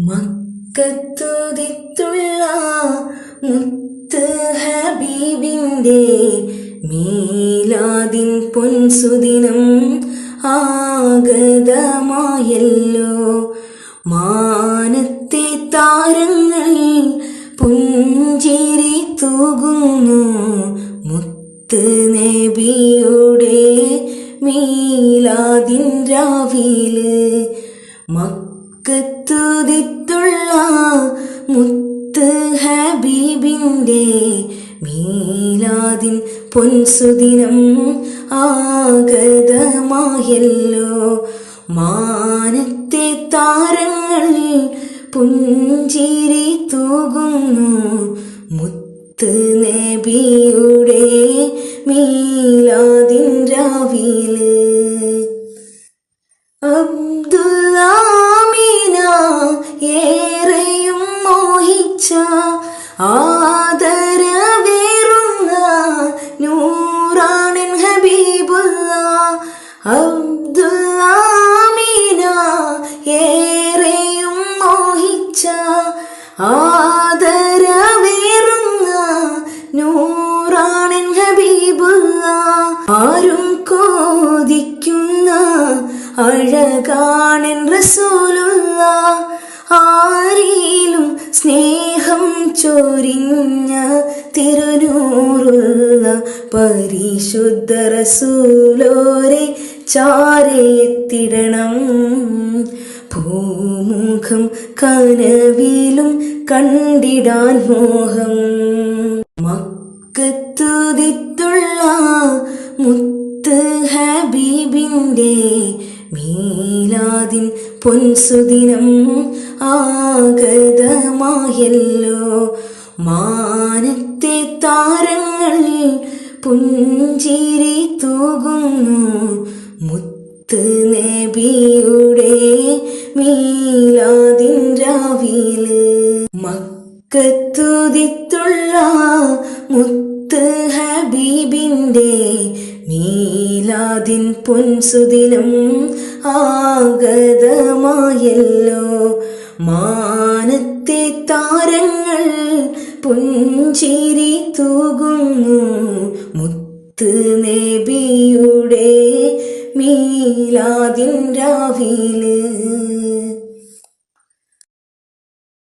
മക്കത്തുദിത്തുള്ള മുത്ത് ഹബീബിൻ്റെ മീലാദിൻ പൊൻസുദിനം ആഗതമായല്ലോ. മാനത്തെ താരങ്ങൾ പുഞ്ചിരി തൂകുന്നു മുത്ത് നബിയുടെ മീലാദിൻ രാവിലെ. മക്കത്തുദിത്തുള്ള മുത്ത് ഹബീബിൻ്റെ മീലാദിൻ പൊൻസുദിനം ആഗതമായല്ലോ. മാനത്തെ താരങ്ങൾ പുഞ്ചിരി തൂകുന്നു മുത്ത് നബിയുടെ മീലാദിൻ രാവിലെ. അബ്ദുല്ലാമീന ഏറെയും മോഹിച്ച ആദരവേറുന്ന നൂറാണൻ ഹബീബുള്ള. അബ്ദുല്ലാമീന ഏറെയും മോഹിച്ച ആദരവേറുന്ന നൂറാണൻ ഹബീബുള്ള. ആരും കോതിക്കുന്ന അഴകാണൻ റസൂലുള്ള. ആരിലും സ്നേഹം ചൊരിഞ്ഞ തിരുനൂറുള്ള പരിശുദ്ധ റസൂലോരെ ചാരയെത്തിടണം. ഭൂമുഖം കനവിലും കണ്ടിടാൻ മോഹം. മക്കത്തുദിത്തുള്ള മുത്ത് ഹബീബിൻ്റെ മീലാദിൻ പൊൻസുദിനം ആഗതമായല്ലോ. മാനത്തെ താരങ്ങൾ പുഞ്ചിരി തൂകുന്നു മുത്ത് നബിയുടെ മീലാദിൻ രാവിലെ. മക്കത്തുദിത്തുള്ള മുത്ത് ഹബീബിൻ്റെ മീലാദിൻ പൊൻസുദിനം ആഗതമായല്ലോ. മാനത്തെ താരങ്ങൾ പുഞ്ചിരി തൂകുന്നു മുത്ത് നബിയുടെ മീലാദിൻ രാവിലെ.